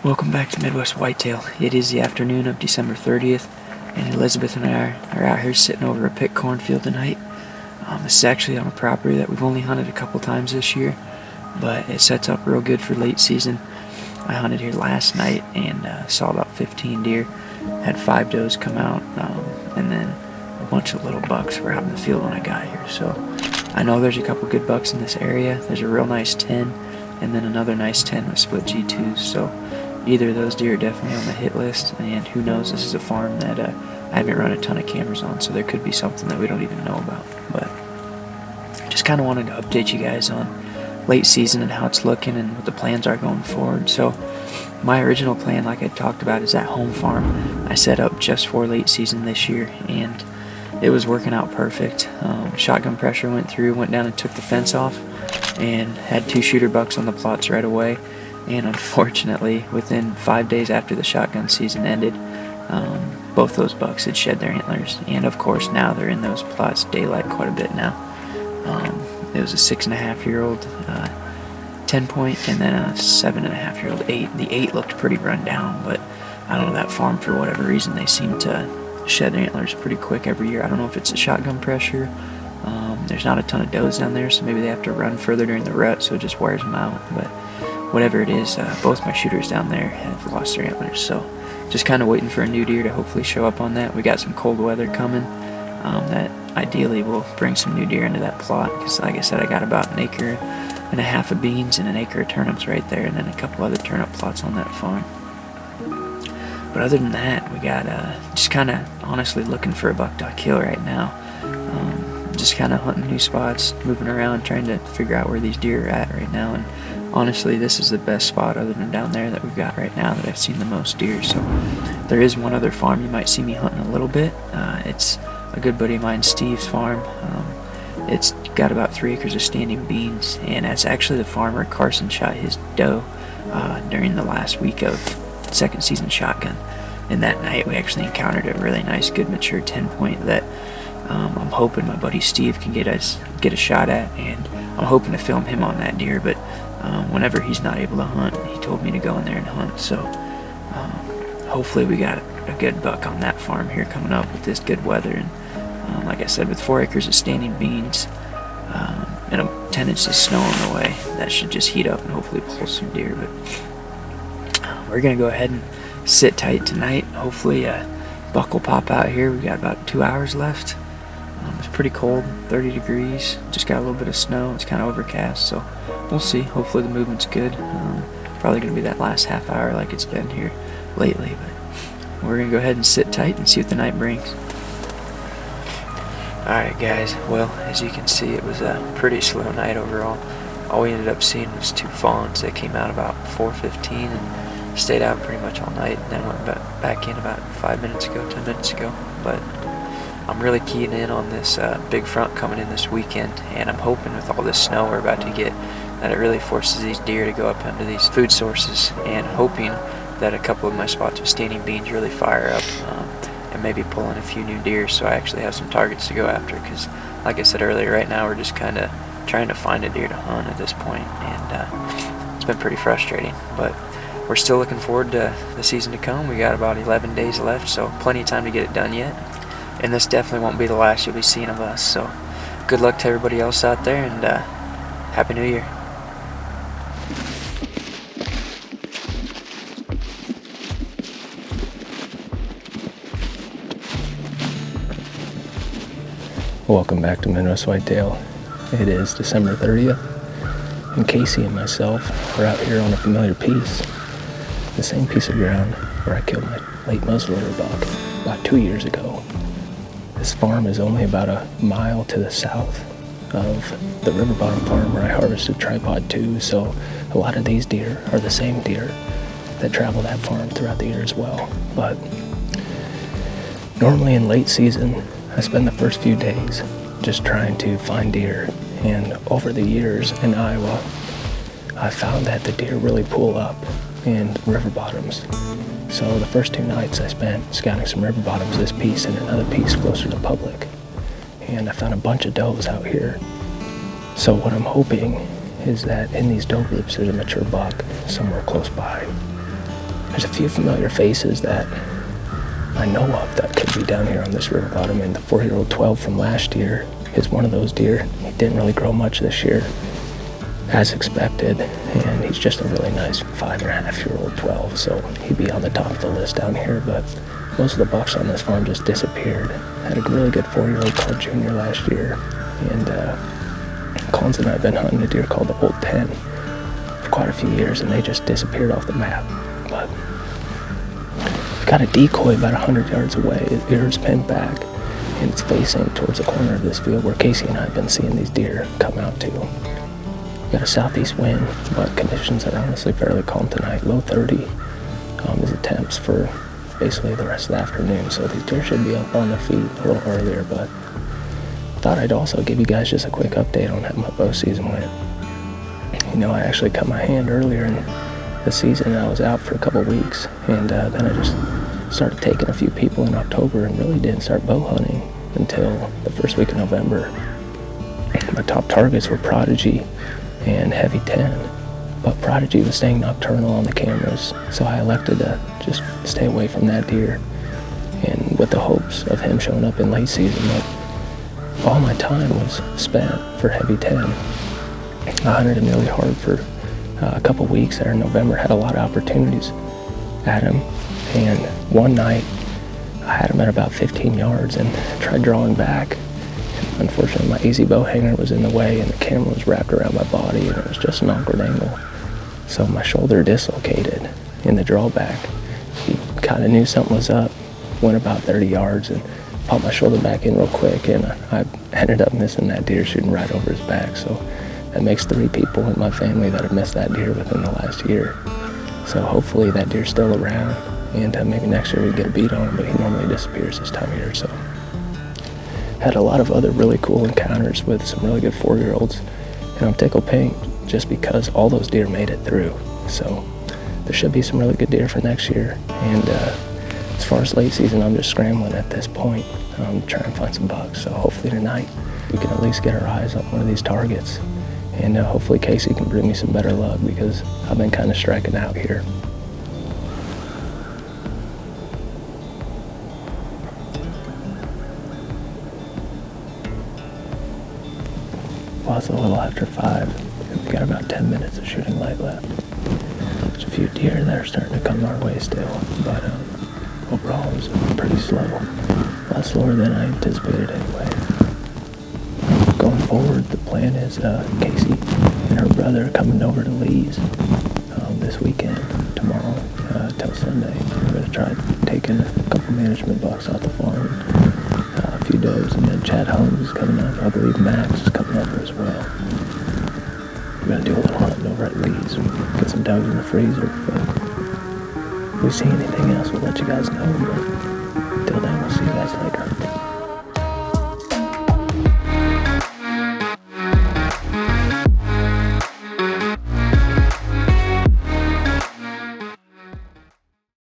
Welcome back to Midwest Whitetail. It is the afternoon of December 30th, and Elizabeth and I are out here sitting over a picked cornfield tonight. This is actually on a property that we've only hunted a couple times this year, but it sets up real good for late season. I hunted here last night and saw about 15 deer, had 5 does come out, and then a bunch of little bucks were out in the field when I got here. So I know there's a couple good bucks in this area. There's a real nice 10, and then another nice 10 with split G2s. So either of those deer are definitely on the hit list, and who knows, this is a farm that I haven't run a ton of cameras on, so there could be something that we don't even know about. But just kind of wanted to update you guys on late season and how it's looking and what the plans are going forward. So my original plan, like I talked about, is that home farm I set up just for late season this year, and it was working out perfect. Shotgun pressure went through, went down and took the fence off, and had 2 shooter bucks on the plots right away. And unfortunately, within 5 days after the shotgun season ended, both those bucks had shed their antlers. And of course, now they're in those plots daylight quite a bit now. It was a 6.5-year-old 10-point, and then a 7.5-year-old 8. The 8 looked pretty run down, but I don't know, that farm, for whatever reason, they seem to shed their antlers pretty quick every year. I don't know if it's a shotgun pressure. There's not a ton of does down there, so maybe they have to run further during the rut, so it just wears them out. But whatever it is, both my shooters down there have lost their antlers, so just kind of waiting for a new deer to hopefully show up on that. We got some cold weather coming that ideally will bring some new deer into that plot, because like I said, I got about 1.5 acres of beans and 1 acre of turnips right there, and then a couple other turnip plots on that farm. But other than that, we got just kind of honestly looking for a buck duck kill right now. Just kind of hunting new spots, moving around, trying to figure out where these deer are at right now. And honestly, this is the best spot other than down there that we've got right now that I've seen the most deer. So there is one other farm you might see me hunting a little bit. It's a good buddy of mine, Steve's farm. It's got about 3 acres of standing beans, and that's actually the farmer Carson shot his doe during the last week of second season shotgun. And that night we actually encountered a really nice, good, mature 10-point that I'm hoping my buddy Steve can get a shot at, and I'm hoping to film him on that deer. But whenever he's not able to hunt, he told me to go in there and hunt. So hopefully we got a good buck on that farm here coming up with this good weather. And like I said, with 4 acres of standing beans and 10 inches of snow on the way, that should just heat up and hopefully pull some deer. But we're gonna go ahead and sit tight tonight. Hopefully a buck will pop out here. We've got about 2 hours left. It's pretty cold, 30 degrees, just got a little bit of snow. It's kind of overcast, so we'll see. Hopefully the movement's good. Probably going to be that last half hour like it's been here lately, but we're going to go ahead and sit tight and see what the night brings. Alright guys, well, as you can see, it was a pretty slow night overall. All we ended up seeing was 2 fawns that came out about 4:15 and stayed out pretty much all night, and then went back in about 5 minutes ago, 10 minutes ago. But I'm really keying in on this big front coming in this weekend, and I'm hoping with all this snow we're about to get that it really forces these deer to go up into these food sources, and hoping that a couple of my spots with standing beans really fire up and maybe pull in a few new deer, so I actually have some targets to go after. Because like I said earlier, right now we're just kind of trying to find a deer to hunt at this point, and it's been pretty frustrating. But we're still looking forward to the season to come. We got about 11 days left, so plenty of time to get it done yet. And this definitely won't be the last you'll be seeing of us. So good luck to everybody else out there, and Happy New Year. Welcome back to Midwest Whitetail. It is December 30th, and Casey and myself are out here on a familiar piece, the same piece of ground where I killed my late muzzleloader buck about 2 years ago. This farm is only about a mile to the south of the river bottom farm where I harvested tripod 2, so a lot of these deer are the same deer that travel that farm throughout the year as well. But normally in late season, I spend the first few days just trying to find deer, and over the years in Iowa, I found that the deer really pull up in river bottoms. So the first 2 nights I spent scouting some river bottoms, this piece and another piece closer to public, and I found a bunch of does out here. So what I'm hoping is that in these doe groups there's a mature buck somewhere close by. there's a few familiar faces that I know of that could be down here on this river bottom. And the 4-year-old 12 from last year is one of those deer. He didn't really grow much this year, as expected, and he's just a really nice 5.5-year-old 12, so he'd be on the top of the list down here. But most of the bucks on this farm just disappeared. Had a really good 4-year-old called Junior last year, and Collins and I have been hunting a deer called the Old 10 for quite a few years, and they just disappeared off the map. But we've got a decoy about 100 yards away. His ear's pinned back, and it's facing towards the corner of this field where Casey and I have been seeing these deer come out to. We've got a southeast wind, but conditions are honestly fairly calm tonight. Low 30 is the temps for basically the rest of the afternoon, so these deer should be up on their feet a little earlier. But thought I'd also give you guys just a quick update on how my bow season went. You know, I actually cut my hand earlier in the season, and I was out for a couple weeks, and then I just started taking a few people in October and really didn't start bow hunting until the first week of November. My top targets were Prodigy and Heavy 10, but Prodigy was staying nocturnal on the cameras, so I elected to just stay away from that deer, and with the hopes of him showing up in late season. But all my time was spent for Heavy 10. I hunted him really hard for a couple weeks there in November, had a lot of opportunities at him, and one night I had him at about 15 yards and tried drawing back. Unfortunately, my easy bow hanger was in the way, and the camera was wrapped around my body, and it was just an awkward angle. So my shoulder dislocated in the drawback. He kind of knew something was up, went about 30 yards, and popped my shoulder back in real quick, and I ended up missing that deer, shooting right over his back. So that makes 3 people in my family that have missed that deer within the last year. So hopefully that deer's still around, and maybe next year we get a beat on him, but he normally disappears this time of year. So had a lot of other really cool encounters with some really good 4-year-olds, and I'm tickled pink just because all those deer made it through. So there should be some really good deer for next year. And as far as late season, I'm just scrambling at this point, trying to find some bucks. So hopefully tonight we can at least get our eyes on one of these targets, and hopefully Casey can bring me some better luck, because I've been kind of striking out here. Well, it's a little after 5. We've got about 10 minutes of shooting light left. There's a few deer that are starting to come our way still, but overall it was pretty slow. A lot slower than I anticipated anyway. Going forward, the plan is Casey and her brother are coming over to Lee's this weekend, tomorrow till Sunday. We're going to try taking a couple management bucks off the farm, a few does, and then Chad Holmes is coming up. I believe Max is coming over as well. We're going to do a little hunting over at Lee's, get some does in the freezer. But if we see anything else, we'll let you guys know. But